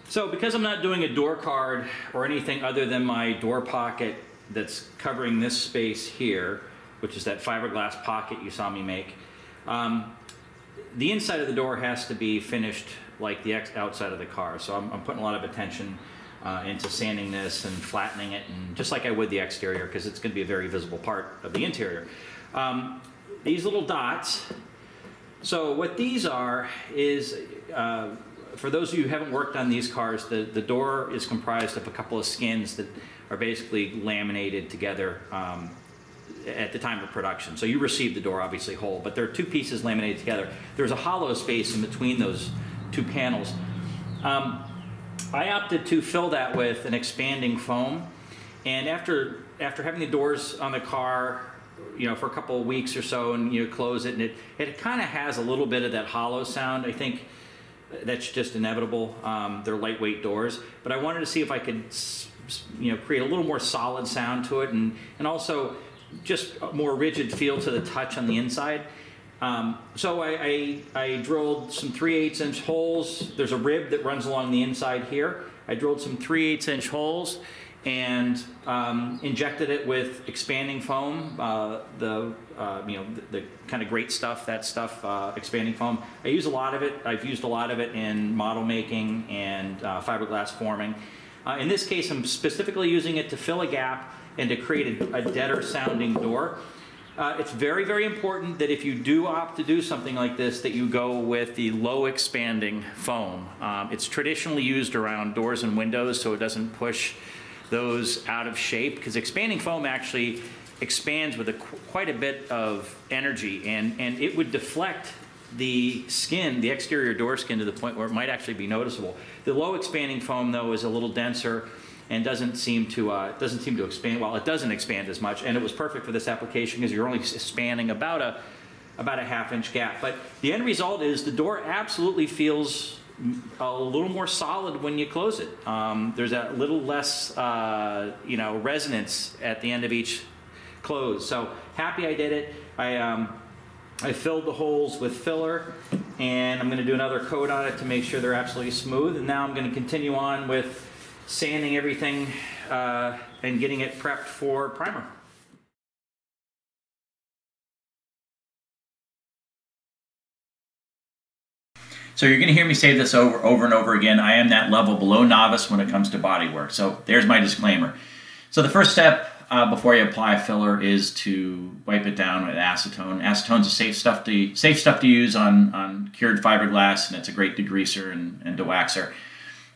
So because I'm not doing a door card or anything other than my door pocket that's covering this space here, which is that fiberglass pocket you saw me make, the inside of the door has to be finished like the outside of the car. So I'm putting a lot of attention into sanding this and flattening it, and just like I would the exterior, because it's going to be a very visible part of the interior. These little dots, so what these are is, for those of you who haven't worked on these cars, the door is comprised of a couple of skins that are basically laminated together at the time of production. So you receive the door obviously whole, but there are two pieces laminated together. There's a hollow space in between those two panels. I opted to fill that with an expanding foam, and after having the doors on the car, you know, for a couple of weeks or so, and you close it, and it kind of has a little bit of that hollow sound. I think that's just inevitable. They're lightweight doors, but I wanted to see if I could, you know, create a little more solid sound to it, and also just a more rigid feel to the touch on the inside. So I drilled some 3/8 inch holes. There's a rib that runs along the inside here. I drilled some 3/8 inch holes and injected it with expanding foam, the kind of great stuff, that stuff, expanding foam. I use a lot of it. I've used a lot of it in model making and fiberglass forming. In this case, I'm specifically using it to fill a gap and to create a deader sounding door. It's very, very important that if you do opt to do something like this, that you go with the low expanding foam. It's traditionally used around doors and windows so it doesn't push those out of shape, because expanding foam actually expands with quite a bit of energy, and it would deflect the skin, the exterior door skin, to the point where it might actually be noticeable. The low expanding foam, though, is a little denser and doesn't seem to expand. Well, it doesn't expand as much, and it was perfect for this application because you're only spanning about a 1/2 inch gap. But the end result is the door absolutely feels a little more solid when you close it. There's a little less resonance at the end of each close. So happy I did it. I filled the holes with filler, and I'm going to do another coat on it to make sure they're absolutely smooth. And now I'm going to continue on with sanding everything and getting it prepped for primer. So you're going to hear me say this over and over again. I am that level below novice when it comes to bodywork. So there's my disclaimer. So the first step before you apply a filler is to wipe it down with acetone. Acetone's a safe stuff to use on cured fiberglass, and it's a great degreaser and dewaxer.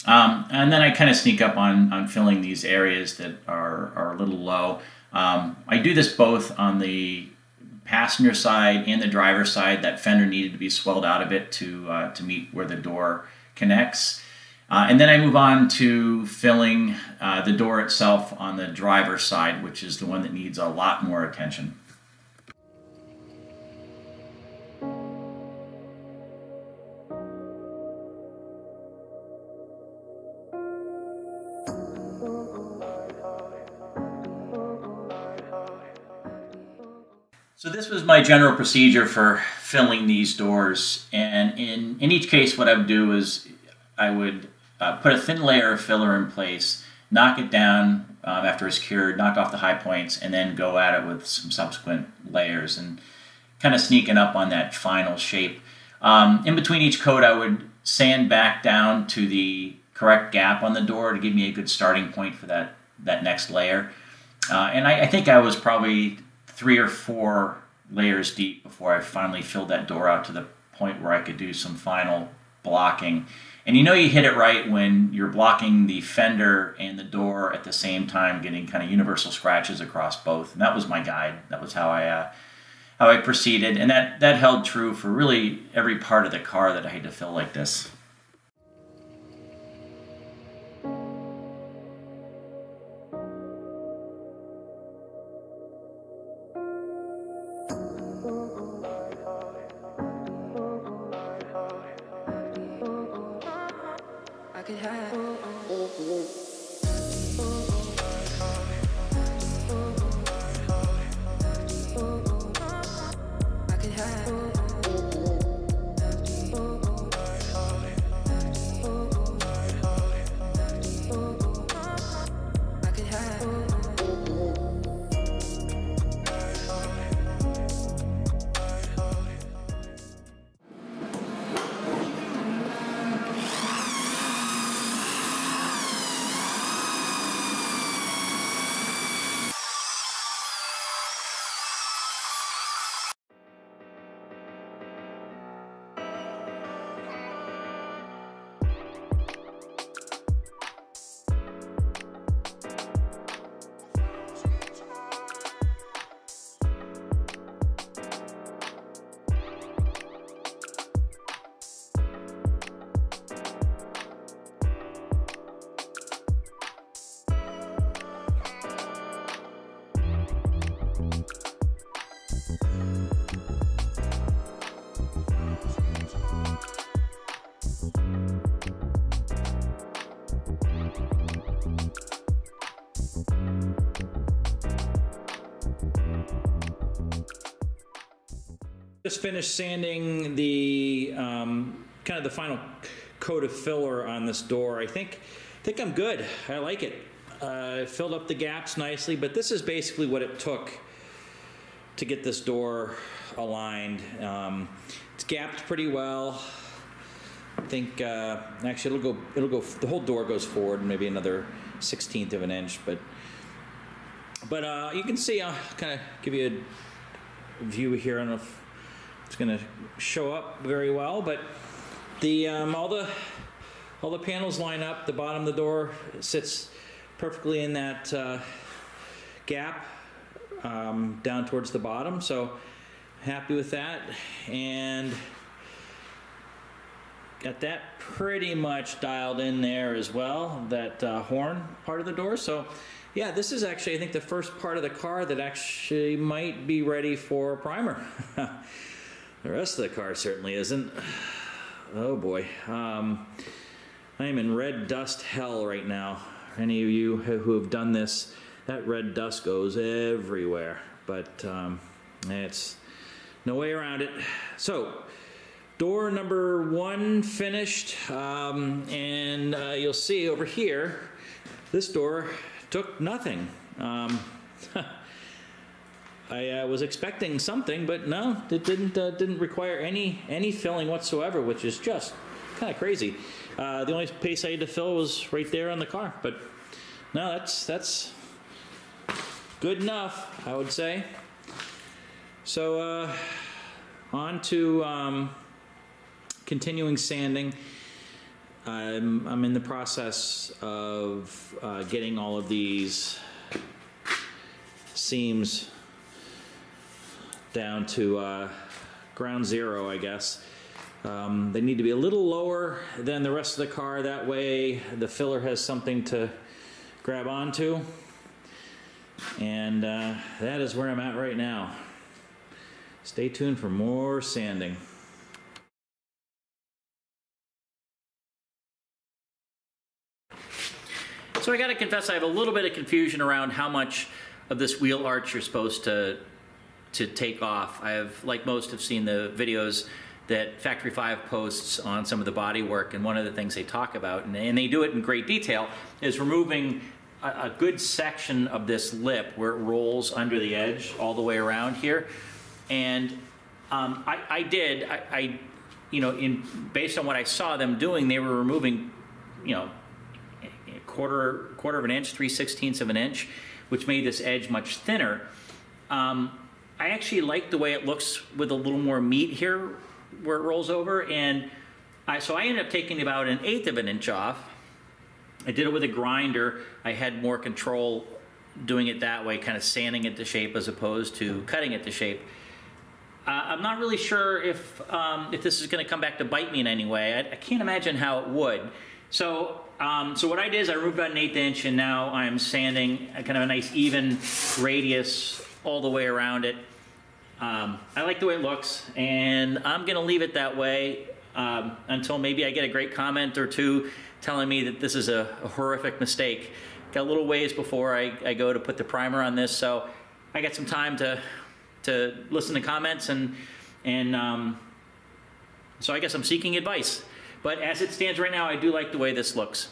And then I kind of sneak up on filling these areas that are a little low. I do this both on the passenger side and the driver's side. That fender needed to be swelled out a bit to meet where the door connects. And then I move on to filling the door itself on the driver's side, which is the one that needs a lot more attention. So this was my general procedure for filling these doors, and in each case what I would do is I would put a thin layer of filler in place, knock it down after it's cured, knock off the high points, and then go at it with some subsequent layers and kind of sneaking up on that final shape. In between each coat I would sand back down to the correct gap on the door to give me a good starting point for that next layer. And I think I was probably 3 or 4 layers deep before I finally filled that door out to the point where I could do some final blocking. And you know you hit it right when you're blocking the fender and the door at the same time, getting kind of universal scratches across both. And that was my guide. That was how I proceeded, and that held true for really every part of the car that I had to fill like this. Just finished sanding the kind of the final coat of filler on this door. I think I'm good. I like it. Filled up the gaps nicely, but this is basically what it took to get this door aligned. It's gapped pretty well. I think actually it'll go. The whole door goes forward maybe another 1/16 of an inch, but you can see. I'll kind of give you a view here. I don't know if it's going to show up very well, but the all the panels line up. The bottom of the door sits perfectly in that gap down towards the bottom. So happy with that, and got that pretty much dialed in there as well, that horn part of the door. So yeah, this is actually, I think, the first part of the car that actually might be ready for a primer. The rest of the car certainly isn't. Oh boy. I am in red dust hell right now. Any of you who have done this, that red dust goes everywhere, but it's no way around it. So door number 1 finished, and you'll see over here, this door took nothing. I was expecting something, but no, it didn't require any filling whatsoever, which is just kind of crazy. The only place I had to fill was right there on the car, but no, that's good enough, I would say. So on to continuing sanding. I'm in the process of getting all of these seams down to ground zero, I guess. They need to be a little lower than the rest of the car. That way the filler has something to grab onto. And that is where I'm at right now. Stay tuned for more sanding. So I gotta confess, I have a little bit of confusion around how much of this wheel arch you're supposed to take off. I have, like most, have seen the videos that Factory 5 posts on some of the body work, and one of the things they talk about, and they do it in great detail, is removing a good section of this lip where it rolls under the edge all the way around here. And I did, you know, based on what I saw them doing, they were removing, you know, quarter of an inch, 3/16 of an inch, which made this edge much thinner. I actually like the way it looks with a little more meat here where it rolls over, and so I ended up taking about 1/8 of an inch off. I did it with a grinder. I had more control doing it that way, kind of sanding it to shape as opposed to cutting it to shape. I'm not really sure if this is going to come back to bite me in any way. I can't imagine how it would. So what I did is I removed about 1/8 inch, and now I'm sanding kind of a nice even radius all the way around it. I like the way it looks, and I'm going to leave it that way until maybe I get a great comment or two telling me that this is a horrific mistake. Got a little ways before I go to put the primer on this, so I got some time to listen to comments, and so I guess I'm seeking advice. But as it stands right now, I do like the way this looks.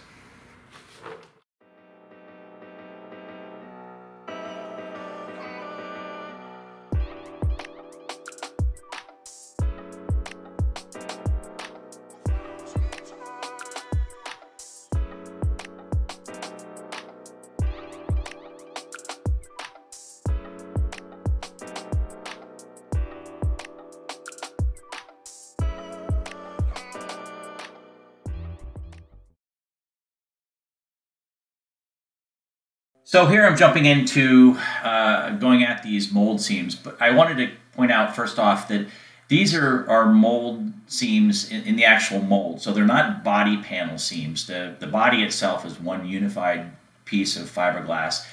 So here I'm jumping into going at these mold seams, but I wanted to point out first off that these are mold seams in the actual mold, so they're not body panel seams. The body itself is one unified piece of fiberglass.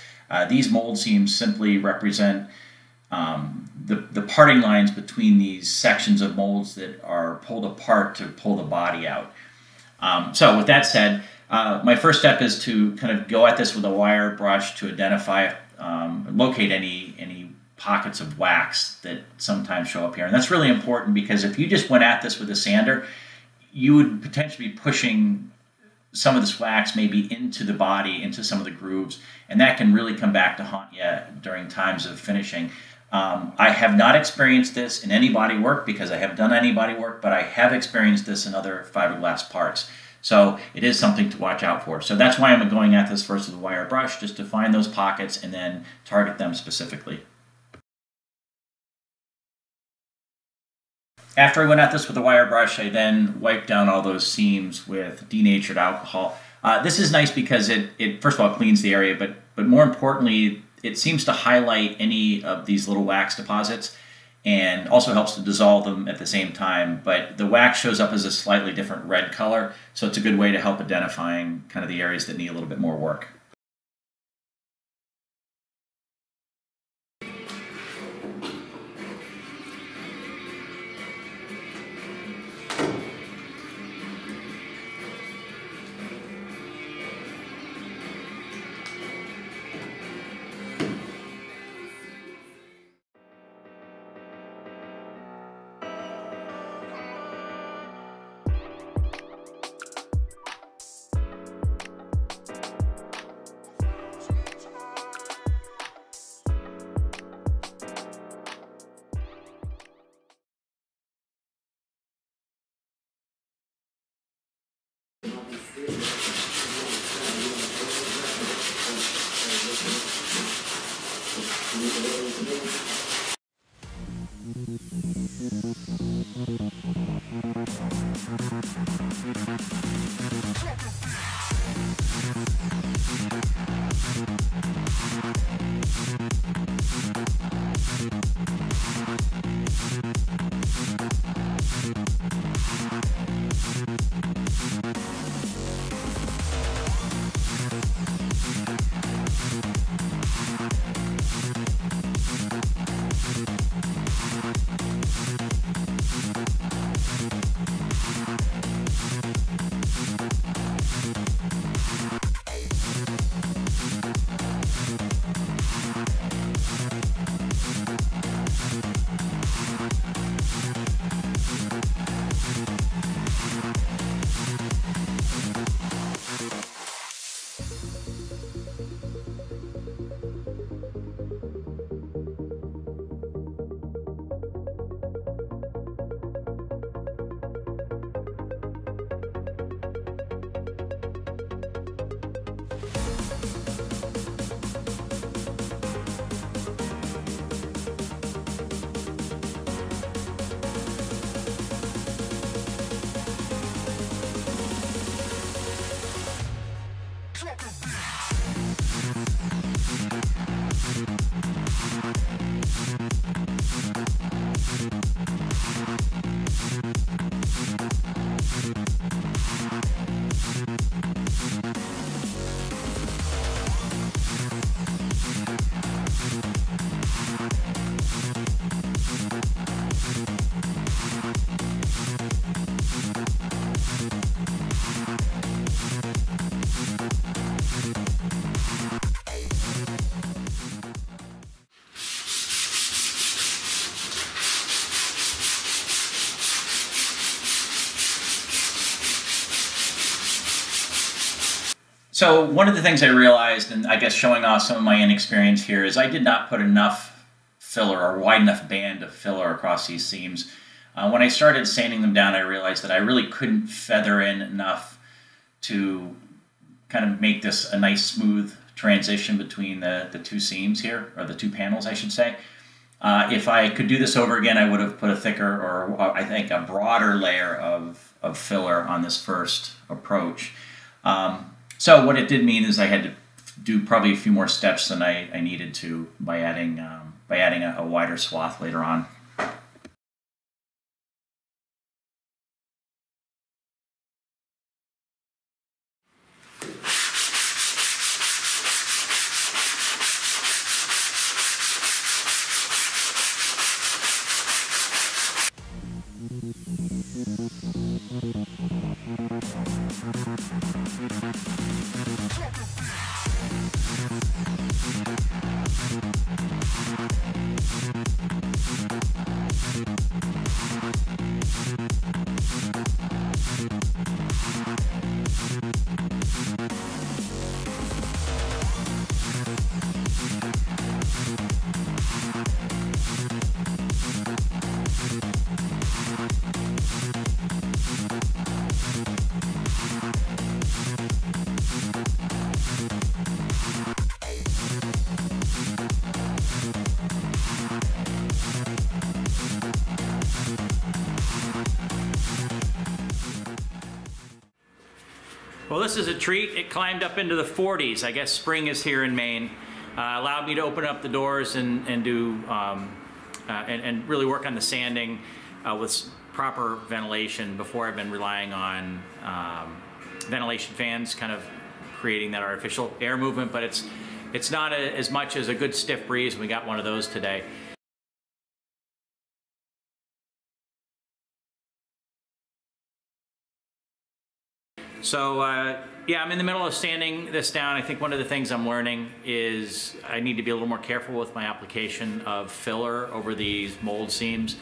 These mold seams simply represent the parting lines between these sections of molds that are pulled apart to pull the body out. So with that said, my first step is to kind of go at this with a wire brush to identify, locate any pockets of wax that sometimes show up here. And that's really important because if you just went at this with a sander, you would potentially be pushing some of this wax maybe into the body, into some of the grooves, and that can really come back to haunt you during times of finishing. I have not experienced this in any body work because I haven't done any body work, but I have experienced this in other fiberglass parts. So it is something to watch out for. So that's why I'm going at this first with a wire brush, just to find those pockets and then target them specifically. After I went at this with a wire brush, I then wiped down all those seams with denatured alcohol. This is nice because it first of all cleans the area, but more importantly, it seems to highlight any of these little wax deposits and also helps to dissolve them at the same time. But the wax shows up as a slightly different red color, so it's a good way to help identifying kind of the areas that need a little bit more work. So one of the things I realized, and I guess showing off some of my inexperience here, is I did not put enough filler or wide enough band of filler across these seams. When I started sanding them down, I realized that I really couldn't feather in enough to kind of make this a nice smooth transition between the two seams here, or the two panels, I should say. If I could do this over again, I would have put a thicker, or I think a broader layer of filler on this first approach. So what it did mean is I had to do probably a few more steps than I needed to by adding a wider swath later on. Well, this is a treat. It climbed up into the 40s. I guess spring is here in Maine. Allowed me to open up the doors and do and really work on the sanding with proper ventilation. Before I've been relying on ventilation fans, kind of creating that artificial air movement, but it's not as much as a good stiff breeze, and we got one of those today. So yeah, I'm in the middle of sanding this down. I think one of the things I'm learning is I need to be a little more careful with my application of filler over these mold seams.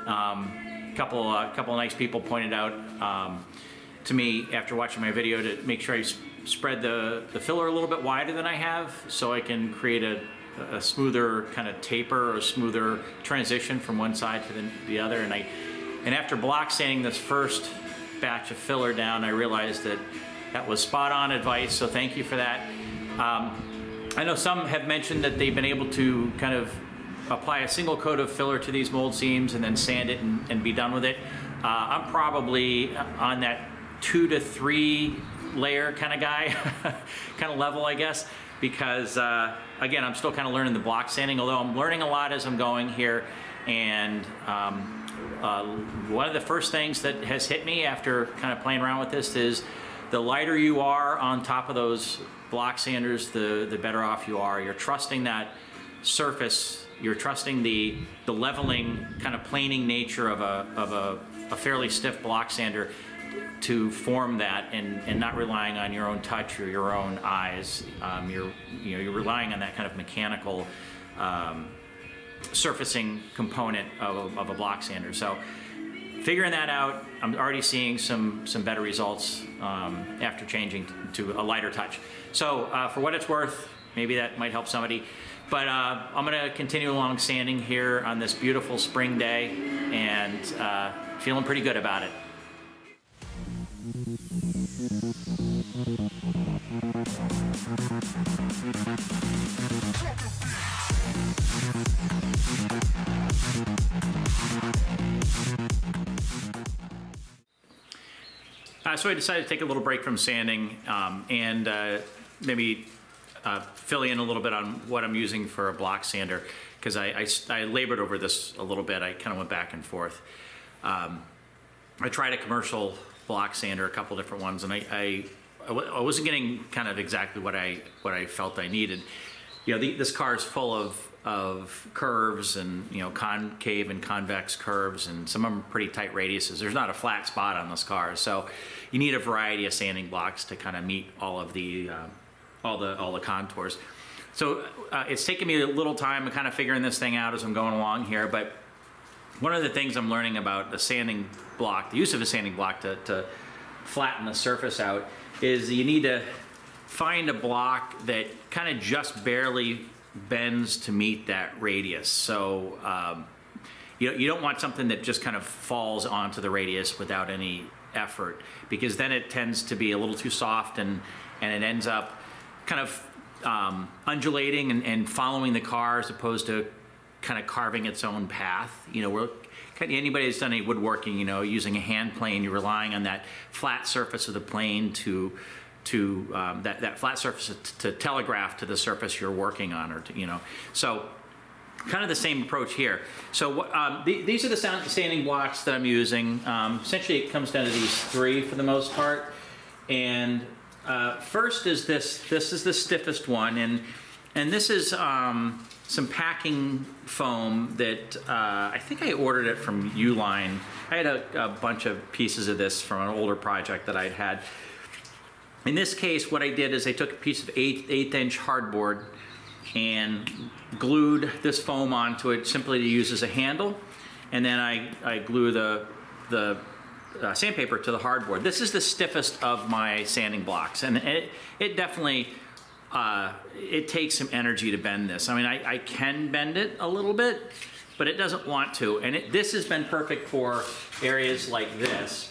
Couple of nice people pointed out to me after watching my video to make sure I spread the filler a little bit wider than I have, so I can create a smoother kind of taper or smoother transition from one side to the other. And after block sanding this first batch of filler down, I realized that was spot on advice, so thank you for that. I know some have mentioned that they've been able to kind of apply a single coat of filler to these mold seams and then sand it and be done with it. I'm probably on that 2 to 3 layer kind of guy, kind of level, I guess, because again, I'm still kind of learning the block sanding, although I'm learning a lot as I'm going here. And one of the first things that has hit me after kind of playing around with this is the lighter you are on top of those block sanders, the better off you are. You're trusting that surface, you're trusting the leveling, kind of planing nature of a fairly stiff block sander to form that, and not relying on your own touch or your own eyes. You're relying on that kind of mechanical surfacing component of a block sander. So figuring that out, I'm already seeing some better results after changing to a lighter touch. So for what it's worth, maybe that might help somebody. But I'm gonna continue along sanding here on this beautiful spring day, and feeling pretty good about it. So I decided to take a little break from sanding and maybe fill in a little bit on what I'm using for a block sander, because I labored over this a little bit. I kind of went back and forth. I tried a commercial block sander, a couple different ones, and I wasn't getting kind of exactly what I felt I needed. You know, this car is full of curves and, you know, concave and convex curves, and some of them pretty tight radiuses. There's not a flat spot on this car, so you need a variety of sanding blocks to kind of meet all of the all the contours. So it's taken me a little time kind of figuring this thing out as I'm going along here, but one of the things I'm learning about the sanding block, the use of a sanding block to flatten the surface out, is you need to find a block that kind of just barely bends to meet that radius. So you don't want something that just kind of falls onto the radius without any effort, because then it tends to be a little too soft, and it ends up kind of undulating and following the car as opposed to kind of carving its own path. You know, anybody that's done any woodworking, you know, using a hand plane, you're relying on that flat surface of the plane to that flat surface to telegraph to the surface you're working on, or to, you know, so kind of the same approach here. So these are the sanding blocks that I'm using. Essentially, it comes down to these 3 for the most part. And first is this. This is the stiffest one, and this is some packing foam that I think I ordered it from Uline. I had a bunch of pieces of this from an older project that I'd had. In this case, what I did is I took a piece of 1/8" hardboard and glued this foam onto it simply to use as a handle, and then I glue the sandpaper to the hardboard. This is the stiffest of my sanding blocks, and it definitely it takes some energy to bend this. I mean, I can bend it a little bit, but it doesn't want to. And this has been perfect for areas like this,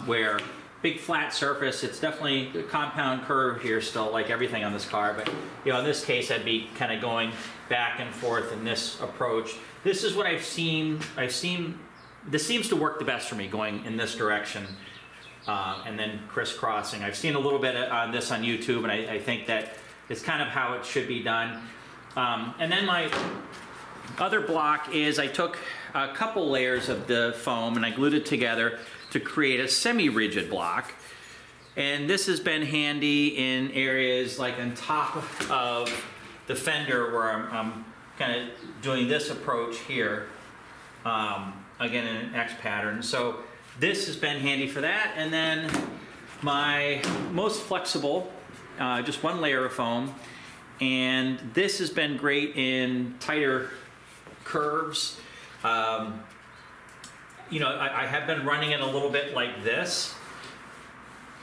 where big flat surface. It's definitely a compound curve here still, like everything on this car. But you know, in this case, I'd be kind of going back and forth in this approach. This is what I've seen. This seems to work the best for me, going in this direction. and then crisscrossing. I've seen a little bit on this on YouTube, and I think that it's kind of how it should be done. And then my other block is I took a couple layers of the foam and I glued it together to create a semi-rigid block. And this has been handy in areas like on top of the fender where I'm kind of doing this approach here, again in an X pattern. So this has been handy for that. And then my most flexible, just one layer of foam, and this has been great in tighter curves. You know, I have been running it a little bit like this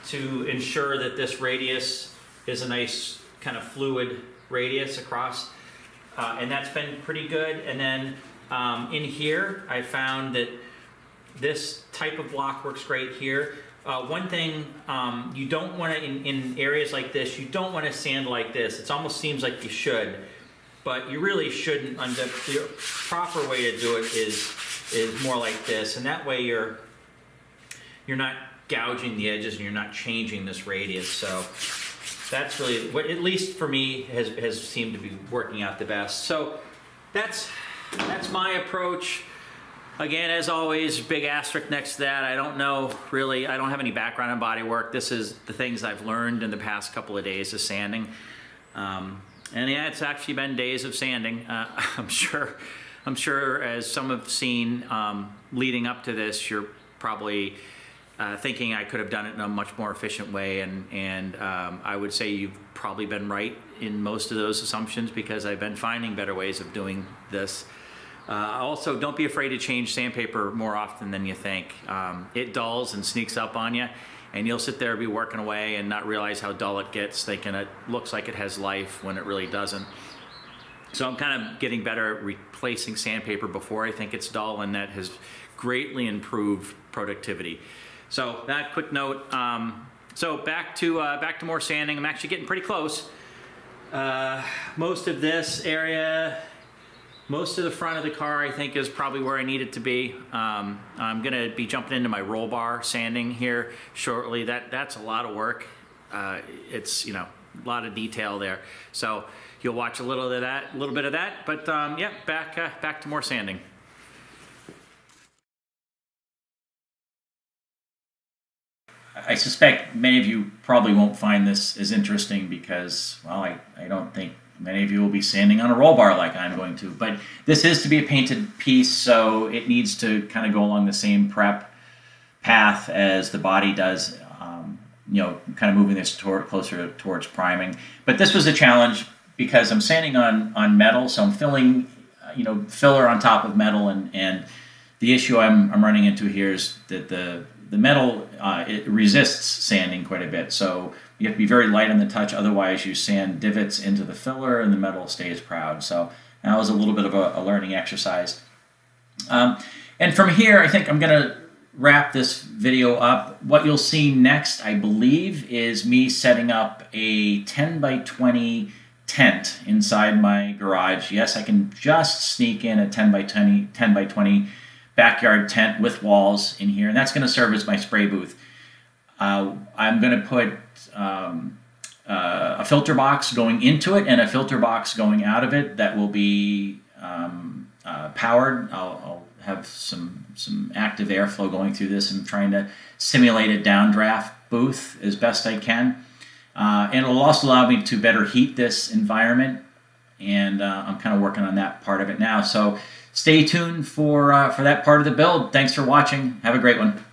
to ensure that this radius is a nice kind of fluid radius across, and that's been pretty good. And then in here, I found that this type of block works great here. One thing, you don't want to, in areas like this, you don't want to sand like this. It almost seems like you should, but you really shouldn't. The proper way to do it is more like this, and that way you're not gouging the edges and you're not changing this radius. So that's really what, at least for me, has seemed to be working out the best. So that's my approach. Again, as always, big asterisk next to that. I don't know really, I don't have any background in body work. This is the things I've learned in the past couple of days of sanding. And yeah, it's actually been days of sanding. I'm sure as some have seen leading up to this, you're probably thinking I could have done it in a much more efficient way, and I would say you've probably been right in most of those assumptions, because I've been finding better ways of doing this. Also, don't be afraid to change sandpaper more often than you think. It dulls and sneaks up on you, and you'll sit there, be working away and not realize how dull it gets, thinking it looks like it has life when it really doesn't. So I'm kind of getting better at replacing sandpaper before I think it's dull, and that has greatly improved productivity. So that quick note. So back to more sanding. I'm actually getting pretty close. Most of this area, most of the front of the car, I think, is probably where I need it to be. I'm gonna be jumping into my roll bar sanding here shortly. That's a lot of work. It's, you know, a lot of detail there. So you'll watch a little bit of that. But yeah, back to more sanding. I suspect many of you probably won't find this as interesting because, well, I don't think many of you will be sanding on a roll bar like I'm going to. But this is to be a painted piece, so it needs to kind of go along the same prep path as the body does, you know, kind of moving this closer towards priming. But this was a challenge because I'm sanding on metal, so I'm filling, you know, filler on top of metal, and the issue I'm running into here is that the metal, it resists sanding quite a bit, so you have to be very light on the touch, otherwise you sand divots into the filler and the metal stays proud. So that was a little bit of a learning exercise. And from here, I think I'm going to wrap this video up. What you'll see next, I believe, is me setting up a 10 by 20 tent inside my garage. Yes, I can just sneak in a 10 by 20 backyard tent with walls in here, and that's going to serve as my spray booth. I'm going to put a filter box going into it and a filter box going out of it that will be powered. I'll have some active airflow going through this and trying to simulate a downdraft booth as best I can. And it'll also allow me to better heat this environment, and I'm kind of working on that part of it now. So stay tuned for that part of the build. Thanks for watching. Have a great one.